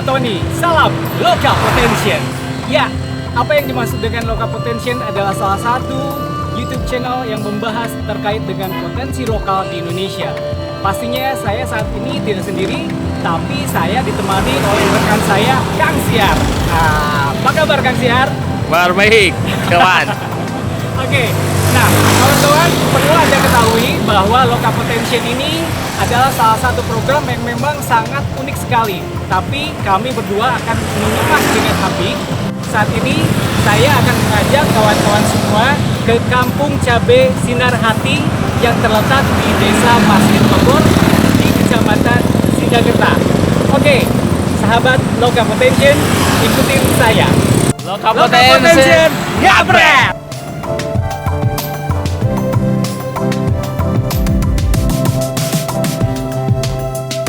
Pak Tony. Salam Loka Potential. Ya, apa yang dimaksud dengan Loka Potential adalah salah satu YouTube channel yang membahas terkait dengan potensi lokal di Indonesia. Pastinya saya saat ini tidak sendiri, tapi saya ditemani oleh rekan saya, Kang Siar. Apa kabar Kang Siar? Kabar baik, kawan. Oke, nah kawan-kawan perlu Anda ketahui bahwa Loka Potential ini adalah salah satu program yang memang sangat unik sekali. Tapi kami berdua akan menyimak dengan api. Saat ini saya akan mengajak kawan-kawan semua ke Kampung Cabe Sinar Hati yang terletak di Desa Pasir Bogor di Kecamatan Sindangkerta. Oke, sahabat Loka Potential, ikutin saya. Loka Potential, ngabret!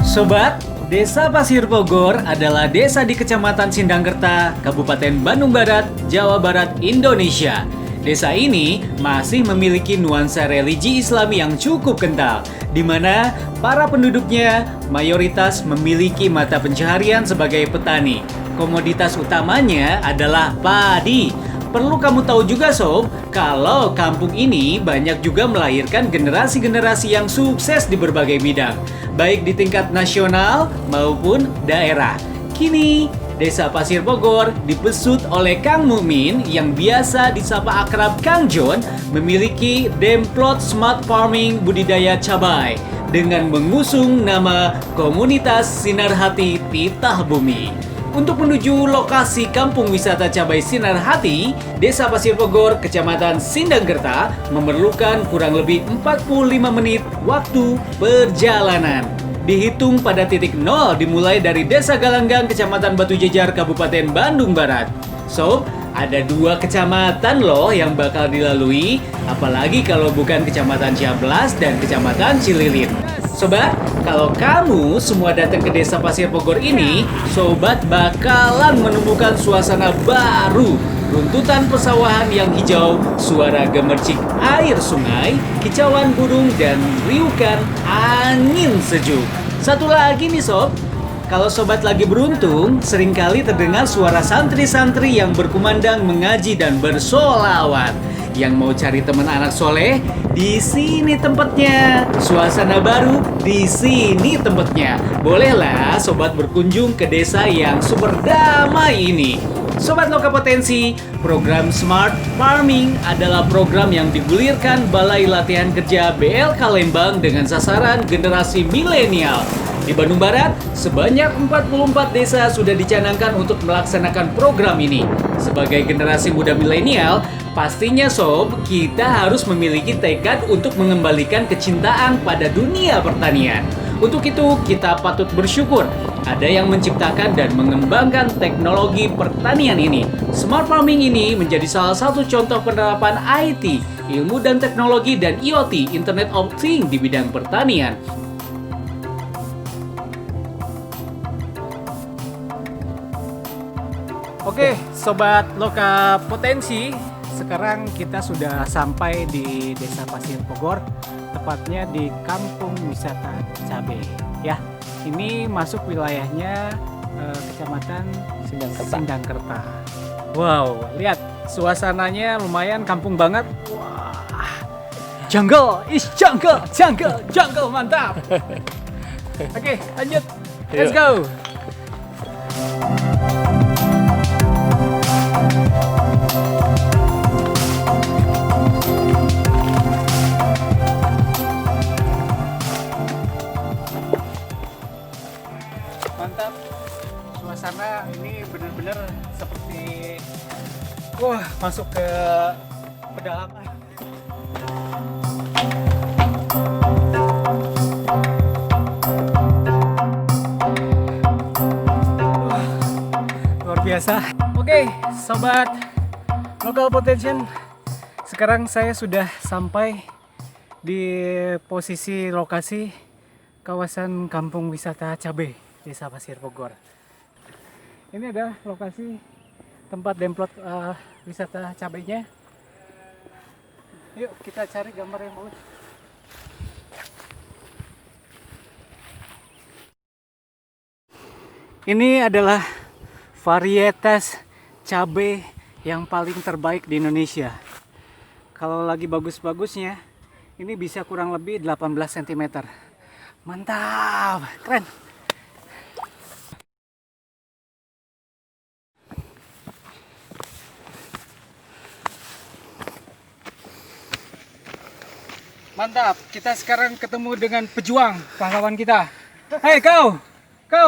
Sobat, Desa Pasir Bogor adalah desa di Kecamatan Sindangkerta, Kabupaten Bandung Barat, Jawa Barat, Indonesia. Desa ini masih memiliki nuansa religi Islami yang cukup kental, di mana para penduduknya mayoritas memiliki mata pencaharian sebagai petani. Komoditas utamanya adalah padi. Perlu kamu tahu juga sob, kalau kampung ini banyak juga melahirkan generasi-generasi yang sukses di berbagai bidang, baik di tingkat nasional maupun daerah. Kini, Desa Pasir Bogor dipesut oleh Kang Mumin yang biasa disapa akrab Kang John memiliki Demplot Smart Farming budidaya cabai dengan mengusung nama Komunitas Sinar Hati Titah Bumi. Untuk menuju lokasi Kampung Wisata Cabai Sinar Hati, Desa Pasir Bogor, Kecamatan Sindangkerta memerlukan kurang lebih 45 menit waktu perjalanan. Dihitung pada titik nol dimulai dari Desa Galanggang, Kecamatan Batu Jejar, Kabupaten Bandung Barat. Sob, ada 2 kecamatan loh yang bakal dilalui, apalagi kalau bukan Kecamatan Ciamplas dan Kecamatan Cililin. Sobat, kalau kamu semua datang ke Desa Pasir Bogor ini, sobat bakalan menemukan suasana baru. Runtutan persawahan yang hijau, suara gemercik air sungai, kicauan burung, dan riukan angin sejuk. Satu lagi nih sob, kalau sobat lagi beruntung, seringkali terdengar suara santri-santri yang berkumandang mengaji dan bersolawat. Yang mau cari teman anak soleh, di sini tempatnya. Suasana baru, di sini tempatnya. Bolehlah sobat berkunjung ke desa yang super damai ini. Sobat Loka Potensi, program Smart Farming adalah program yang digulirkan Balai Latihan Kerja BLK Lembang dengan sasaran generasi milenial. Di Bandung Barat, sebanyak 44 desa sudah dicanangkan untuk melaksanakan program ini. Sebagai generasi muda milenial, pastinya sob, kita harus memiliki tekad untuk mengembalikan kecintaan pada dunia pertanian. Untuk itu, kita patut bersyukur ada yang menciptakan dan mengembangkan teknologi pertanian ini. Smart farming ini menjadi salah satu contoh penerapan IT, ilmu dan teknologi dan IoT, Internet of Things di bidang pertanian. Oke, Sobat Loka Potensi, sekarang kita sudah sampai di Desa Pasir Bogor, tepatnya di Kampung Wisata Cabe. Ya, ini masuk wilayahnya Kecamatan Sindangkerta. Wow, lihat suasananya lumayan kampung banget. Wah, jungle, jungle, mantap. Oke, lanjut, let's go. Mantap, suasana ini benar-benar seperti masuk ke pedalaman. Luar biasa. Oke, sobat Local Potential, sekarang saya sudah sampai di posisi lokasi kawasan Kampung Wisata Cabe Desa Pasir Bogor. Ini adalah lokasi tempat demplot wisata cabainya. Yuk kita cari gambar yang bagus. Ini adalah varietas cabai yang paling terbaik di Indonesia. Kalau lagi bagus-bagusnya, ini bisa kurang lebih 18 cm. Mantap, keren. Mantap, kita sekarang ketemu dengan pejuang pahlawan kita. Hei kau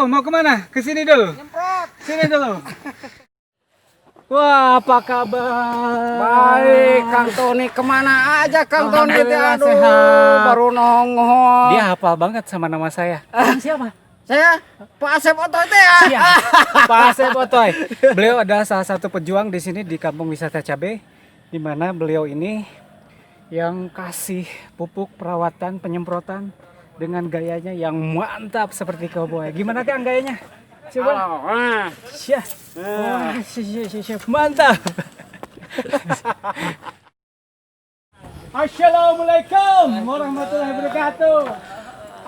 mau kemana? Kesini dulu. Sini dulu. Wah, apa kabar? Baik, Kang Tony. Kemana aja Kang Tony? Alhamdulillah, Aduh, sehat. baru nongol. Dia hafal banget sama nama saya. Siapa? Saya Pak Asep Oto itu ya. Iya, Pak Asep Otoy. Beliau adalah salah satu pejuang di sini di Kampung Wisata Cabai, di mana beliau ini yang kasih pupuk perawatan penyemprotan dengan gayanya yang mantap seperti cowboy. Gimana Kang gayanya? Coba. Syah. Wah, siap. Mantap. Assalamualaikum warahmatullahi wabarakatuh.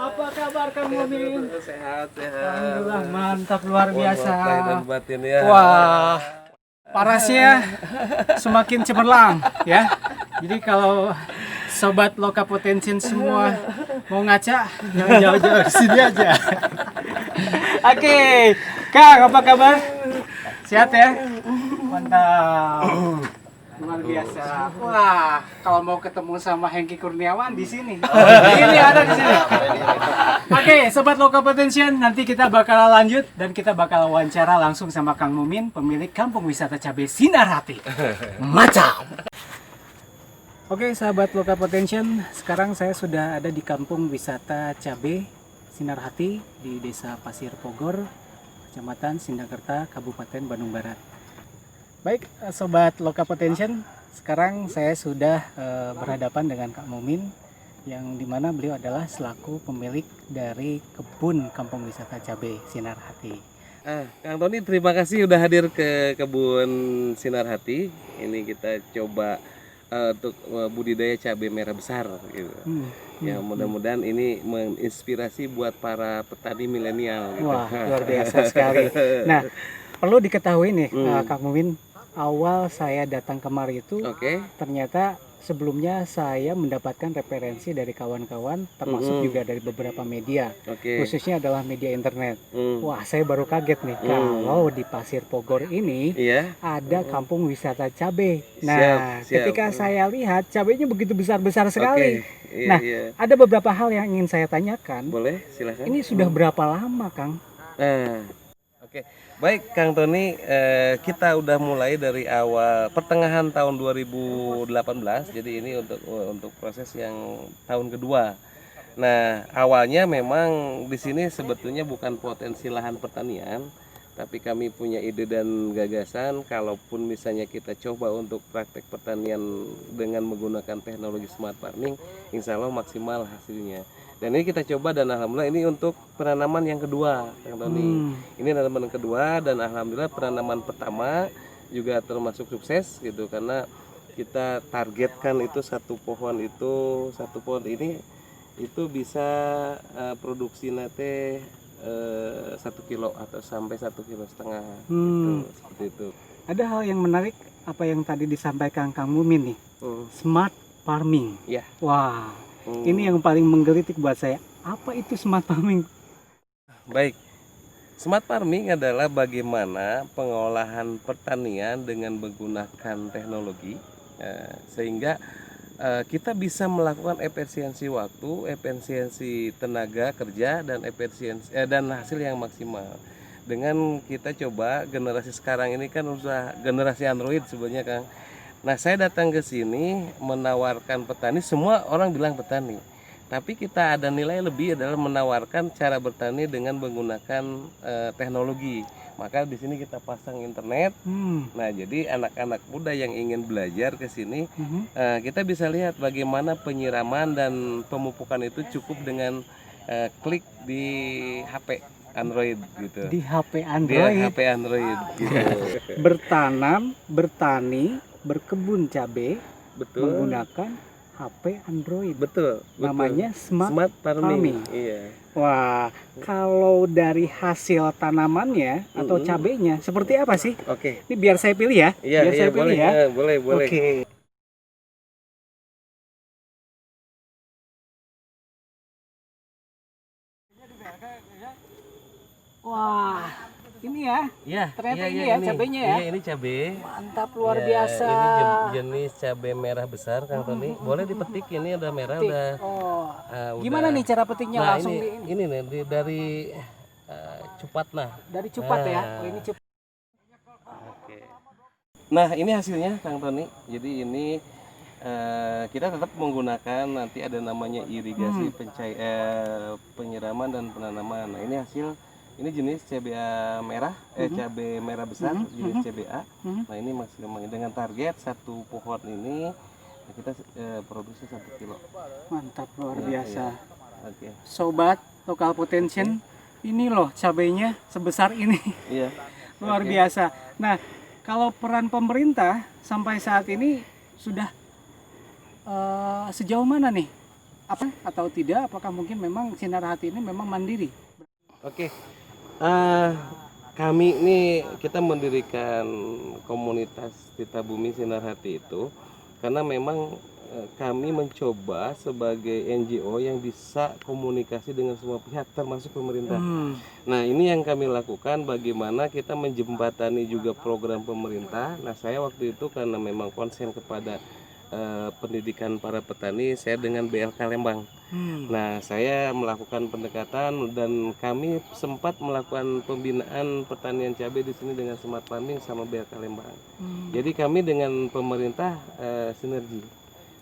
Apa kabar Kang Mumin? Sehat. Alhamdulillah, mantap luar biasa. Dan batin ya. Wah, parasnya semakin cemerlang ya. Jadi kalau sobat Loka Potensian semua mau ngaca, jangan jauh-jauh, di sini aja. Oke, Kang, apa kabar? Sehat ya? Mantap. Luar biasa. Wah, kalau mau ketemu sama Hengki Kurniawan di sini. Ini ada di sini. Oke, sobat Loka Potensian, nanti kita bakal lanjut dan kita bakal wawancara langsung sama Kang Mumin, pemilik Kampung Wisata Cabai Sinar Hati. Mantap. Oke, sahabat Loka Potensian, sekarang saya sudah ada di Kampung Wisata Cabai Sinar Hati di Desa Pasir Pogor, Kecamatan Sindangkerta, Kabupaten Bandung Barat. Baik, sobat Loka Potensian, sekarang saya sudah berhadapan dengan Kak Mumin, yang dimana beliau adalah selaku pemilik dari kebun Kampung Wisata Cabai Sinar Hati. Kang Tony, terima kasih udah hadir ke kebun Sinar Hati. Ini kita coba untuk budidaya cabai merah besar gitu. Ya, mudah-mudahan ini menginspirasi buat para petani milenial gitu. Wah, luar biasa sekali. Nah, perlu diketahui nih Kak Mumin, awal saya datang kemari itu ternyata sebelumnya saya mendapatkan referensi dari kawan-kawan, termasuk juga dari beberapa media, khususnya adalah media internet. Wah, saya baru kaget nih kalau di Pasir Pogor ini ada Kampung Wisata Cabai. Nah, ketika saya lihat cabainya begitu besar-besar sekali. Nah, ada beberapa hal yang ingin saya tanyakan. Boleh, silakan. Ini sudah berapa lama, Kang? Baik Kang Tony, kita udah mulai dari awal pertengahan tahun 2018. Jadi ini untuk proses yang tahun kedua. Nah, awalnya memang di sini sebetulnya bukan potensi lahan pertanian, tapi kami punya ide dan gagasan kalaupun misalnya kita coba untuk praktek pertanian dengan menggunakan teknologi smart farming, insya Allah maksimal hasilnya. Dan ini kita coba dan alhamdulillah ini untuk penanaman yang kedua, Kang Tony. Ini penanaman yang kedua dan alhamdulillah penanaman pertama juga termasuk sukses gitu, karena kita targetkan itu satu pohon ini itu bisa produksi nate 1 kilo atau sampai 1,5 kilo gitu, seperti itu. Ada hal yang menarik apa yang tadi disampaikan Kang Mumin nih, smart farming. Ya. Wah, ini yang paling menggelitik buat saya. Apa itu smart farming? Baik, smart farming adalah bagaimana pengolahan pertanian dengan menggunakan teknologi sehingga kita bisa melakukan efisiensi waktu, efisiensi tenaga kerja dan efisiensi dan hasil yang maksimal. Dengan kita coba generasi sekarang ini kan udah generasi Android sebenarnya, Kang. Nah, saya datang ke sini menawarkan petani, semua orang bilang petani. Tapi kita ada nilai lebih adalah menawarkan cara bertani dengan menggunakan teknologi. Maka di sini kita pasang internet. Nah, jadi anak-anak muda yang ingin belajar ke sini, kita bisa lihat bagaimana penyiraman dan pemupukan itu cukup dengan klik di HP Android gitu. Di HP Android. Di HP Android gitu. Bertanam, bertani, berkebun cabai, menggunakan HP Android. Betul. Namanya Smart Smart Farming. Farming. Iya. Wah, kalau dari hasil tanamannya atau cabenya seperti apa sih? Oke. Ini biar saya pilih ya. Iya, Biar iya saya pilih boleh ya. boleh boleh. Oke. Wah, ini ya. Iya. Ternyata iya, ini iya, ya cabenya ya. Iya, ini cabe. Mantap, luar Ya, biasa. Ini jenis cabai merah besar, Kang Tony. Boleh dipetik, ini udah merah, Petik. udah. Oh. Udah. Gimana nih cara petiknya? Nah, Langsung ini nih dari cupat nah. dari cupat ya. Nah. Oh, ini cupat. Oke. Nah, ini hasilnya, Kang Tony. Jadi ini kita tetap menggunakan nanti ada namanya irigasi penyiraman dan penanaman. Nah, ini hasil. Ini jenis CBA merah, cabai merah besar, jenis CBA. Nah, ini maksimal dengan target satu pohon ini kita produksi 1 kilo. Mantap, luar Ya, biasa. ya. Oke. Sobat Lokal Potential, ini loh cabainya sebesar ini. Iya. Luar Oke. biasa. Nah, kalau peran pemerintah sampai saat ini sudah sejauh mana nih? Apa atau tidak? Apakah mungkin memang Sinar Hati ini memang mandiri? Oke. Kami ini kita mendirikan komunitas Tita Bumi Sinar Hati itu karena memang kami mencoba sebagai NGO yang bisa komunikasi dengan semua pihak termasuk pemerintah. Nah, ini yang kami lakukan, bagaimana kita menjembatani juga program pemerintah. Nah, saya waktu itu karena memang konsen kepada pendidikan para petani, saya dengan BLK Lembang. Nah, saya melakukan pendekatan dan kami sempat melakukan pembinaan pertanian cabai di sini dengan Smart Farming sama BLK Lembang. Jadi kami dengan pemerintah sinergi.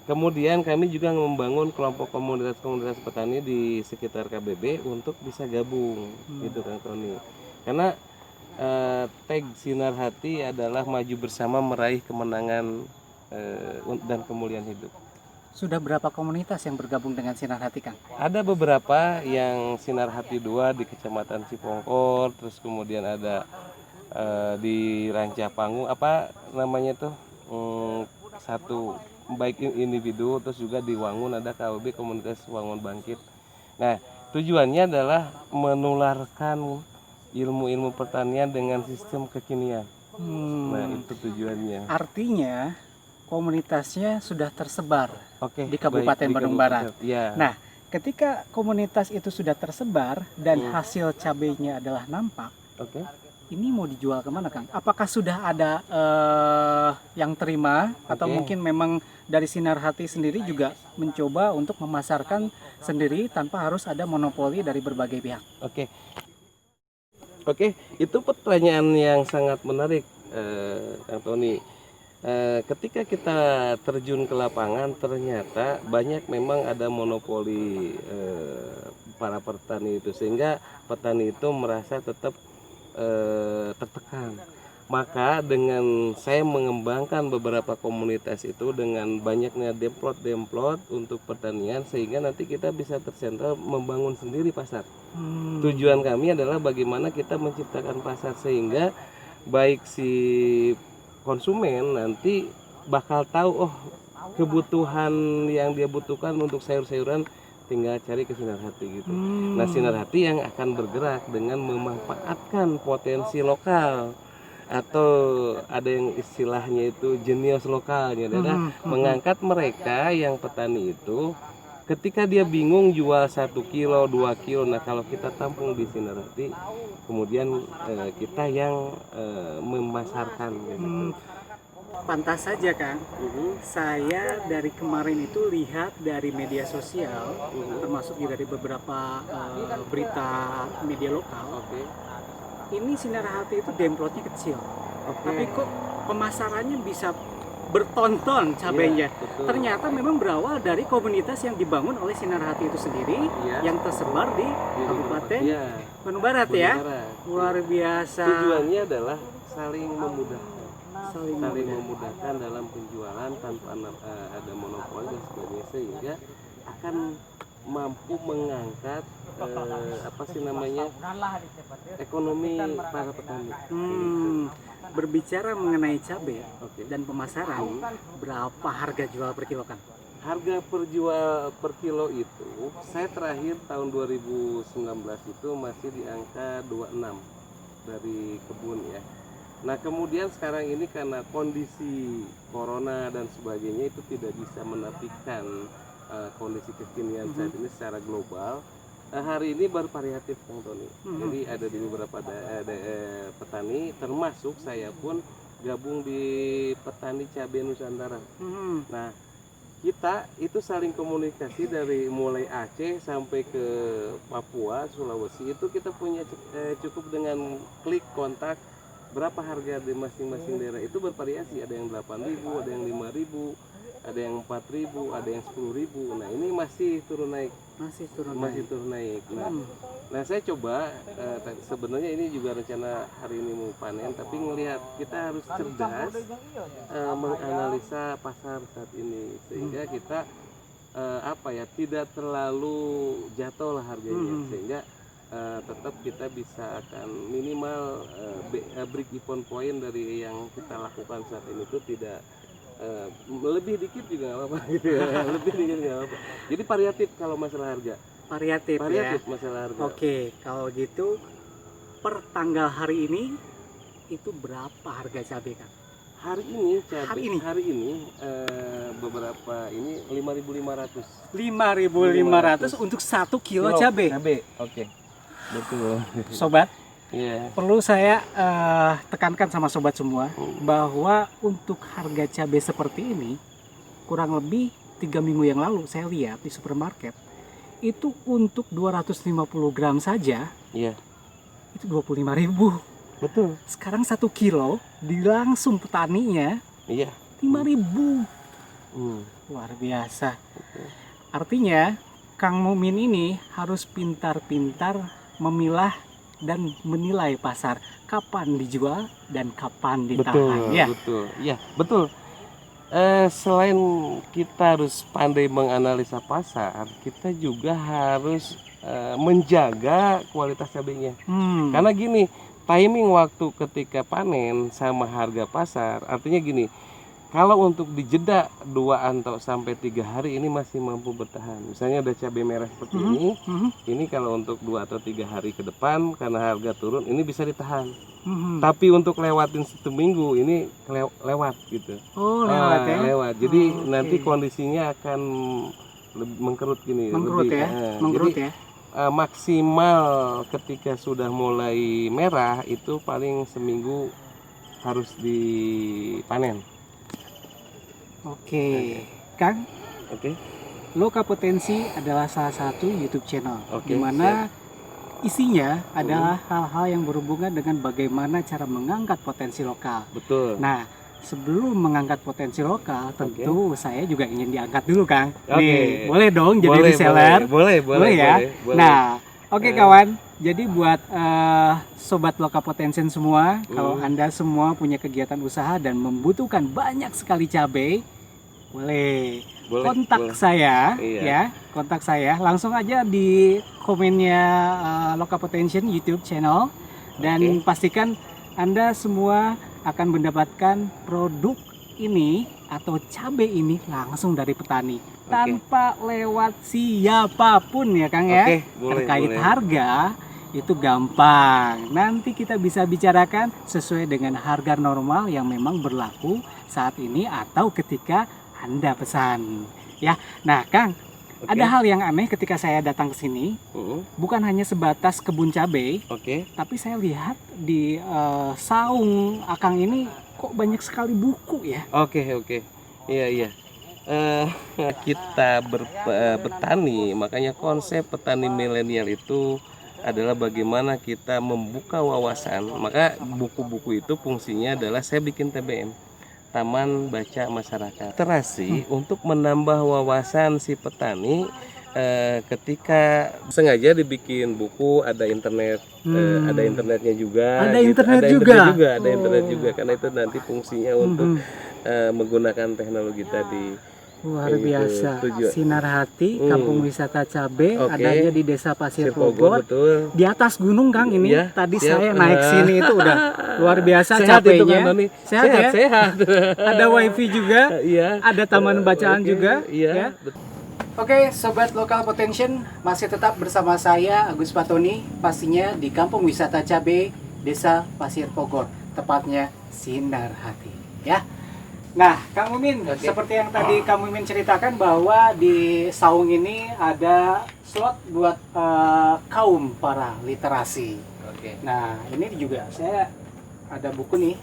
Kemudian kami juga membangun kelompok komunitas-komunitas petani di sekitar KBB untuk bisa gabung, gitu Kang Tony. Karena tag Sinar Hati adalah maju bersama meraih kemenangan dan kemuliaan hidup. Sudah berapa komunitas yang bergabung dengan Sinar Hati, Kang? Ada beberapa yang Sinar Hati 2 di Kecamatan Cipongkor, terus kemudian ada di Rancapanggung, apa namanya tuh, satu baik individu, terus juga di Wangun ada KWB Komunitas Wangun Bangkit. Nah, tujuannya adalah menularkan ilmu-ilmu pertanian dengan sistem kekinian. Nah, itu tujuannya. Artinya komunitasnya sudah tersebar Oke, di Kabupaten baik, di Bandung Barat. Ya. Nah, ketika komunitas itu sudah tersebar dan hasil cabainya adalah nampak, Oke. ini mau dijual kemana, Kang? Apakah sudah ada yang terima atau Oke. mungkin memang dari Sinar Hati sendiri juga mencoba untuk memasarkan sendiri tanpa harus ada monopoli dari berbagai pihak? Oke. Oke, itu pertanyaan yang sangat menarik, Kang Tony. Ketika kita terjun ke lapangan, ternyata banyak memang ada monopoli para petani itu, sehingga petani itu merasa tetap tertekan. Maka dengan saya mengembangkan beberapa komunitas itu dengan banyaknya demplot untuk pertanian, sehingga nanti kita bisa tersentral membangun sendiri pasar. Tujuan kami adalah bagaimana kita menciptakan pasar sehingga baik si konsumen nanti bakal tahu, oh, kebutuhan yang dia butuhkan untuk sayur-sayuran tinggal cari ke Sinar Hati gitu. Nah, Sinar Hati yang akan bergerak dengan memanfaatkan potensi lokal atau ada yang istilahnya itu jenius lokalnya adalah mengangkat mereka yang petani itu ketika dia bingung jual 1 kilo 2 kilo. Nah, kalau kita tampung di Sinar Hati, kemudian kita yang memasarkan gitu. Pantas saja, Kang. Saya dari kemarin itu lihat dari media sosial, termasuk juga dari beberapa berita media lokal. Ini Sinar Hati itu demplotnya kecil, tapi kok pemasarannya bisa bertonton cabainya. Betul. Ternyata memang berawal dari komunitas yang dibangun oleh Sinar Hati itu sendiri, yang tersebar di Kabupaten Bandung Barat ya. Luar biasa. Tujuannya adalah saling memudahkan. Saling memudahkan dalam penjualan tanpa ada monopoli dan sebagainya, sehingga akan mampu mengangkat ekonomi para petani. Berbicara mengenai cabai dan pemasaran, berapa harga jual per kilo, Kang? harga per kilo itu saya terakhir tahun 2019 itu masih di angka 26 dari kebun ya. Nah kemudian sekarang ini karena kondisi corona dan sebagainya itu tidak bisa menafikan kondisi kekinian saat ini secara global. Hari ini baru variatif Kang Tony. Jadi ada di beberapa petani, termasuk saya pun gabung di petani cabai Nusantara. Nah kita itu saling komunikasi dari mulai Aceh sampai ke Papua, Sulawesi itu kita punya cukup dengan klik kontak berapa harga di masing-masing daerah itu bervariasi, ada yang 8.000, ada yang 5.000, ada yang 4.000, ada yang 10.000. Nah ini masih turun naik, masih turun naik. Nah saya coba sebenarnya ini juga rencana hari ini mau panen, tapi ngelihat kita harus cerdas menganalisa pasar saat ini sehingga kita tidak terlalu jatuh lah harganya, sehingga tetap kita bisa akan minimal break even point dari yang kita lakukan saat ini itu tidak lebih dikit juga nggak apa-apa gitu ya. Lebih dikit nggak apa-apa. Jadi variatif kalau masalah harga. Variatif ya. Masalah harga. Oke, kalau gitu per tanggal hari ini itu berapa harga cabai Kang? Hari ini beberapa ini 5.500. 5.500 untuk 1 kilo cabai. Oke. Betul. Sobat, Perlu saya tekankan sama sobat semua bahwa untuk harga cabai seperti ini kurang lebih 3 minggu yang lalu saya lihat di supermarket itu untuk 250 gram saja itu 25.000. Betul. Sekarang 1 kilo langsung petaninya 5.000. Luar biasa. Artinya Kang Mumin ini harus pintar-pintar memilah dan menilai pasar, kapan dijual dan kapan ditahan. Betul. Selain kita harus pandai menganalisa pasar, kita juga harus menjaga kualitas cabainya. Karena gini, timing waktu ketika panen sama harga pasar, artinya gini, kalau untuk dijeda 2 atau sampai 3 hari ini masih mampu bertahan. Misalnya ada cabai merah seperti ini kalau untuk 2 atau 3 hari ke depan karena harga turun ini bisa ditahan. Tapi untuk lewatin 1 minggu ini lewat gitu. Lewat ya. Lewat. Jadi nanti kondisinya akan mengkerut gini. Mengkerut ya. Maksimal ketika sudah mulai merah itu paling seminggu harus dipanen. Oke. Kang. Loka Potensi adalah salah satu YouTube channel di mana isinya adalah hal-hal yang berhubungan dengan bagaimana cara mengangkat potensi lokal. Betul. Nah, sebelum mengangkat potensi lokal, tentu saya juga ingin diangkat dulu, Kang. Boleh dong jadi reseller? Boleh ya. Boleh. Nah, kawan. Jadi buat sobat Loka Potensi semua, kalau Anda semua punya kegiatan usaha dan membutuhkan banyak sekali cabai, boleh kontak saya ya. Kontak saya langsung aja di komennya Loka Potensi YouTube channel dan pastikan Anda semua akan mendapatkan produk ini atau cabai ini langsung dari petani tanpa lewat siapapun ya Kang ya. Terkait harga itu gampang. Nanti kita bisa bicarakan sesuai dengan harga normal yang memang berlaku saat ini atau ketika Anda pesan. Ya. Nah, Kang, ada hal yang aneh ketika saya datang ke sini. Bukan hanya sebatas kebun cabai, tapi saya lihat di saung Akang ini kok banyak sekali buku ya. Iya. Kita bertani, makanya konsep petani milenial itu adalah bagaimana kita membuka wawasan. Maka buku-buku itu fungsinya adalah saya bikin TBM, Taman Baca Masyarakat, literasi untuk menambah wawasan si petani. Ketika sengaja dibikin buku, ada internet, ada internetnya juga, ada internet juga karena itu nanti fungsinya untuk menggunakan teknologi tadi. Luar Kayak gitu, biasa. tujuan. Sinar Hati, Kampung Wisata Cabe, Oke. adanya di Desa Pasir Bogor, Bogor. betul. Di atas gunung, Kang, ini. Iya, Tadi siap. saya naik sini itu udah luar biasa Sehat itu, capeknya. Kang Doni. Sehat ya? Sehat. Ada wifi juga, Iya. ada taman bacaan Oke, juga. Iya. Ya. Oke, Sobat Lokal Potential, masih tetap bersama saya, Agus Patoni, pastinya di Kampung Wisata Cabe, Desa Pasir Bogor, tepatnya Sinar Hati. Ya. Nah, Kang Mumin, Oke. seperti yang tadi Kang Mumin ceritakan bahwa di Saung ini ada slot buat kaum para literasi. Oke. Nah, ini juga saya ada buku nih,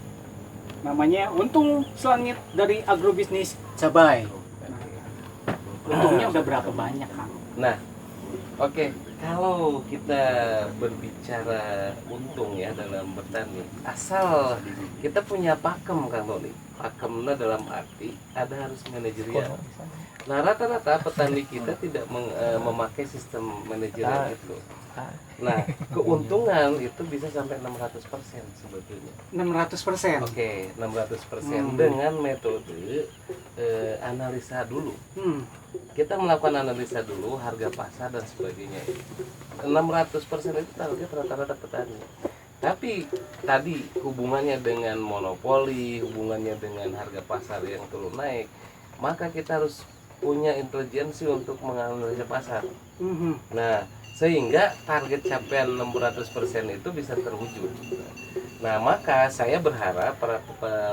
namanya Untung Selangit dari Agrobisnis Cabai. Untungnya udah berapa banyak, Kang? Nah, oke, kalau kita berbicara untung ya dalam bertani, asal kita punya pakem, Kang Tony. Pakemnya dalam arti ada harus manajerial. Nah, rata-rata petani kita tidak memakai sistem manajerial itu. Nah, keuntungan itu bisa sampai 600% sebetulnya. 600%. Oke, 600% dengan metode analisa dulu. Kita melakukan analisa dulu harga pasar dan sebagainya. 600% itu target rata-rata petani. Tapi tadi hubungannya dengan monopoli, hubungannya dengan harga pasar yang turun naik, maka kita harus punya intelijensi untuk menganalisa pasar. Nah, sehingga target capaian 600% itu bisa terwujud. Nah, maka saya berharap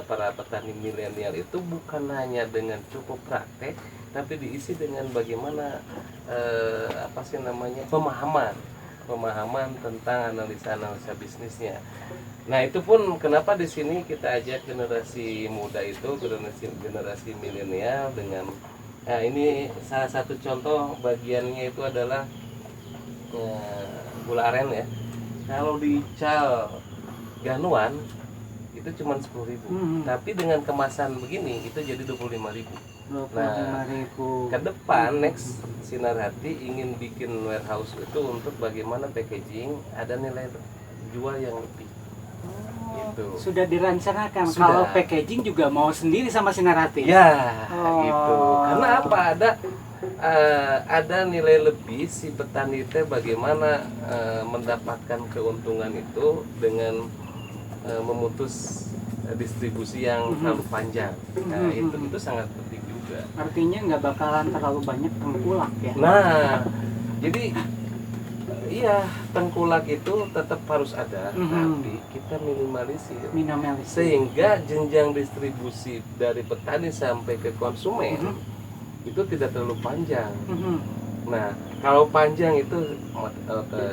para petani milenial itu bukan hanya dengan cukup praktek, tapi diisi dengan bagaimana pemahaman tentang analisa bisnisnya. Nah, itu pun kenapa di sini kita ajak generasi muda itu, generasi milenial dengan ini salah satu contoh bagiannya itu adalah gula aren ya. Kalau di cal ganuan itu cuma 10.000, tapi dengan kemasan begini itu jadi 25.000. Nah, ke depan next Sinar Hati ingin bikin warehouse itu untuk bagaimana packaging ada nilai jual yang lebih. Gitu. Sudah dirancangkan. Sudah. Kalau packaging juga mau sendiri sama Sinar Hati. Ya, gitu. Karena apa? Ada nilai lebih si petani teh bagaimana mendapatkan keuntungan itu dengan memutus distribusi yang terlalu panjang. Nah, itu sangat penting juga. Artinya nggak bakalan terlalu banyak tengkulak ya. Nah, jadi iya, tengkulak itu tetap harus ada, tapi kita minimalisir. Sehingga jenjang distribusi dari petani sampai ke konsumen itu tidak terlalu panjang. Nah, kalau panjang itu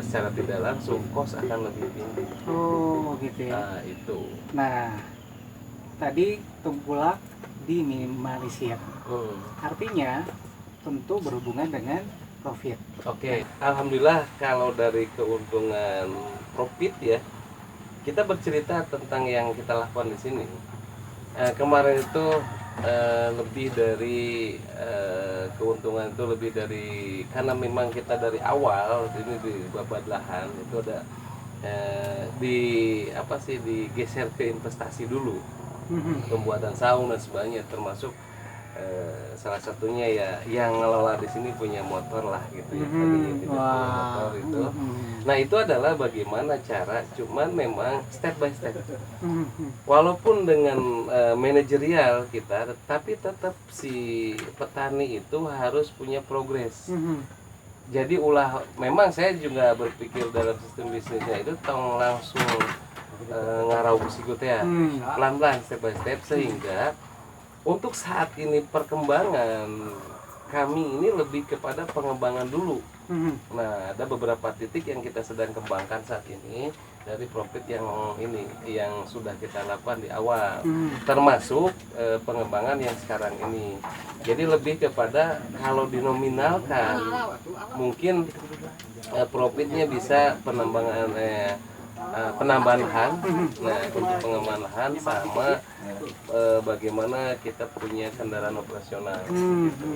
secara tidak langsung kos akan lebih tinggi. Oh, gitu ya. Nah, itu. Nah, tadi tengkulak diminimalisir. Artinya tentu berhubungan dengan profit. Oke, alhamdulillah kalau dari keuntungan profit ya, kita bercerita tentang yang kita lakukan di sini. Kemarin itu lebih dari keuntungan itu lebih dari karena memang kita dari awal ini di babat lahan itu ada digeser ke investasi dulu, pembuatan saung dan sebagainya, termasuk salah satunya ya yang ngelola di sini punya motor lah gitu ya, tadinya tidak punya motor itu. Nah, itu adalah bagaimana cara, cuman memang step by step. Walaupun dengan manajerial kita, tapi tetap si petani itu harus punya progres. Jadi memang saya juga berpikir dalam sistem bisnisnya itu tong langsung ngarau sikut ya, pelan-pelan step by step, sehingga untuk saat ini perkembangan kami ini lebih kepada pengembangan dulu. Nah, ada beberapa titik yang kita sedang kembangkan saat ini dari profit yang sudah kita lakukan di awal, termasuk pengembangan yang sekarang ini. Jadi lebih kepada kalau dinominalkan mungkin profitnya bisa penambahan lahan, nah untuk pengembangan lahan sama bagaimana kita punya kendaraan operasional. Gitu.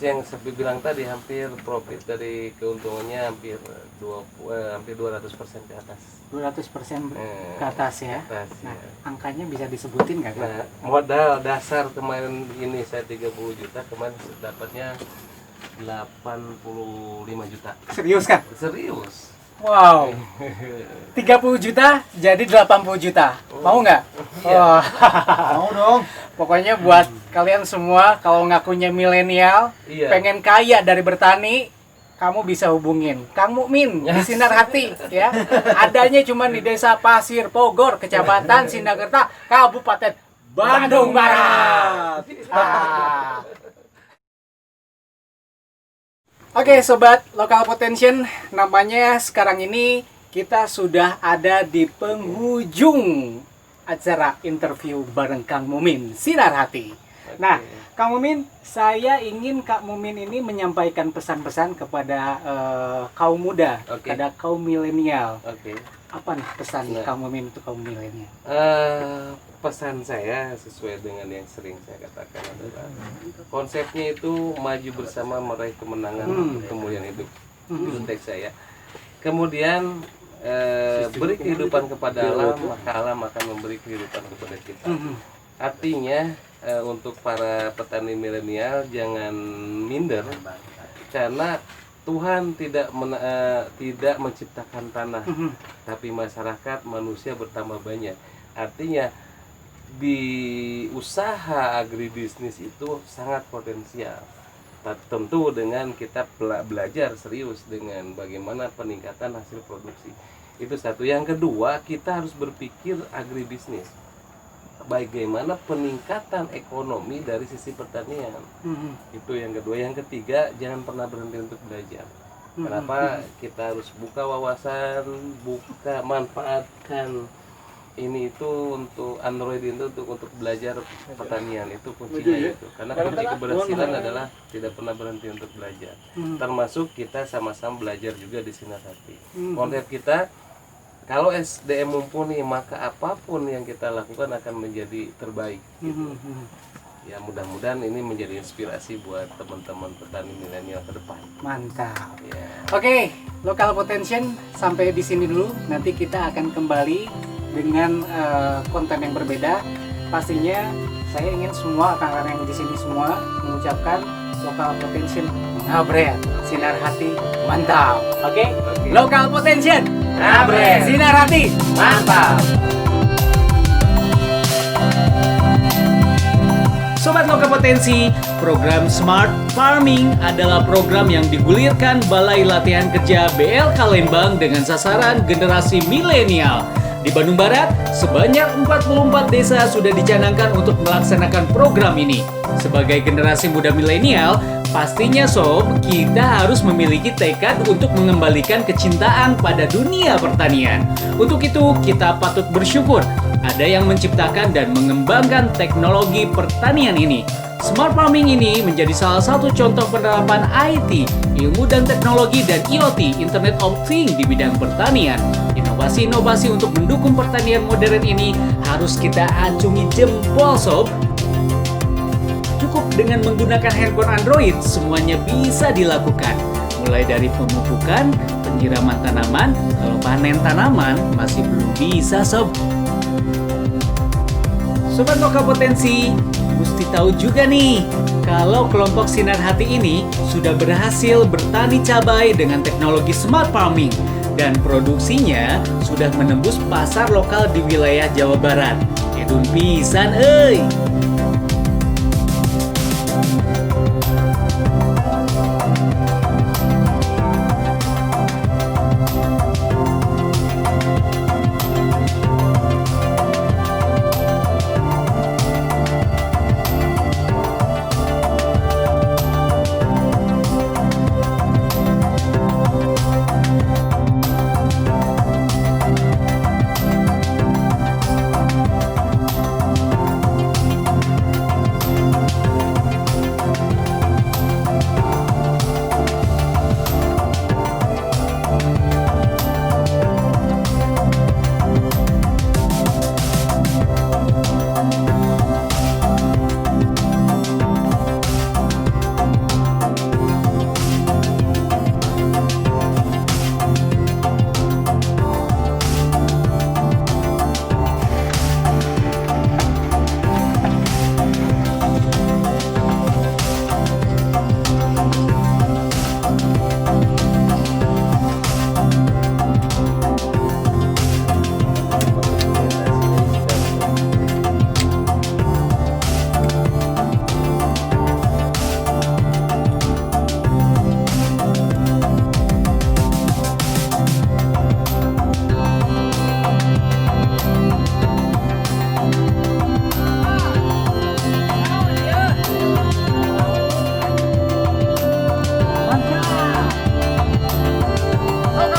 Yang saya bilang tadi hampir profit dari keuntungannya hampir 200% ke atas. 200% ke atas ya. Atas, Nah, ya. angkanya bisa disebutin nggak, Kak? Nah, modal dasar kemarin ini saya 30 juta, kemarin dapatnya 85 juta. Serius, Kak? Serius. Wow. 30 juta jadi 80 juta. Mau nggak? Iya. Wah. Mau dong. Pokoknya buat kalian semua kalau ngakunya milenial, Iya. pengen kaya dari bertani, kamu bisa hubungin Kang Mukmin di Sinar Hati ya. Adanya cuma di Desa Pasir Pogor, Kecamatan Sindangkerta, Kabupaten Bandung Barat. Ah. Oke sobat Lokal Potential, namanya sekarang ini kita sudah ada di penghujung acara interview bareng Kang Mumin Sinar Hati. Nah, Kang Mumin, saya ingin Kak Mumin ini menyampaikan pesan-pesan kepada kaum muda, Oke. kepada kaum milenial. Oke. Apa nih pesan Nah. Kang Mumin untuk kaum milenial? Pesan saya sesuai dengan yang sering saya katakan adalah konsepnya itu maju bersama meraih kemenangan untuk kemuliaan hidup. Itu teks saya. Kemudian beri kehidupan kepada alam, maka alam akan memberi kehidupan kepada kita. Artinya untuk para petani milenial jangan minder karena Tuhan tidak menciptakan tanah, tapi masyarakat manusia bertambah banyak. Artinya di usaha agribisnis itu sangat potensial. Tentu dengan kita belajar serius dengan bagaimana peningkatan hasil produksi. Itu satu. Yang kedua, kita harus berpikir agribisnis. Bagaimana peningkatan ekonomi dari sisi pertanian. Itu yang kedua. Yang ketiga, jangan pernah berhenti untuk belajar. Kenapa kita harus buka wawasan, manfaatkan ini itu untuk Android itu untuk belajar pertanian, itu kuncinya itu. Karena kunci keberhasilan adalah tidak pernah berhenti untuk belajar. Termasuk kita sama-sama belajar juga di Sinar Hati. Konsep kita, kalau SDM mumpuni maka apapun yang kita lakukan akan menjadi terbaik. Gitu. Ya mudah-mudahan ini menjadi inspirasi buat teman-teman petani milenial ke depan. Mantap. Ya. Oke, Lokal Potential sampai di sini dulu. Nanti kita akan kembali dengan konten yang berbeda. Pastinya saya ingin semua rekan-rekan yang di sini semua mengucapkan Lokal Potential ngabret, Sinar Hati mantap. Oke? Lokal Potential ngabret, Sinar Hati mantap. Sobat Lokal Potensi, program Smart Farming adalah program yang digulirkan Balai Latihan Kerja BLK Lembang dengan sasaran generasi milenial. Di Bandung Barat, sebanyak 44 desa sudah dicanangkan untuk melaksanakan program ini. Sebagai generasi muda milenial, pastinya sob, kita harus memiliki tekad untuk mengembalikan kecintaan pada dunia pertanian. Untuk itu, kita patut bersyukur ada yang menciptakan dan mengembangkan teknologi pertanian ini. Smart farming ini menjadi salah satu contoh penerapan IT, ilmu dan teknologi dan IoT, Internet of Things di bidang pertanian. Inovasi-inovasi untuk mendukung pertanian modern ini harus kita acungi jempol sob. Cukup dengan menggunakan handphone Android, semuanya bisa dilakukan. Mulai dari pemupukan, penyiraman tanaman, kalau panen tanaman masih belum bisa sob. Sobat Lokal Potensi, mesti tahu juga nih, kalau kelompok Sinar Hati ini sudah berhasil bertani cabai dengan teknologi smart farming dan produksinya sudah menembus pasar lokal di wilayah Jawa Barat. Edun pisan euy.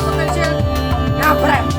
potensial ngabret.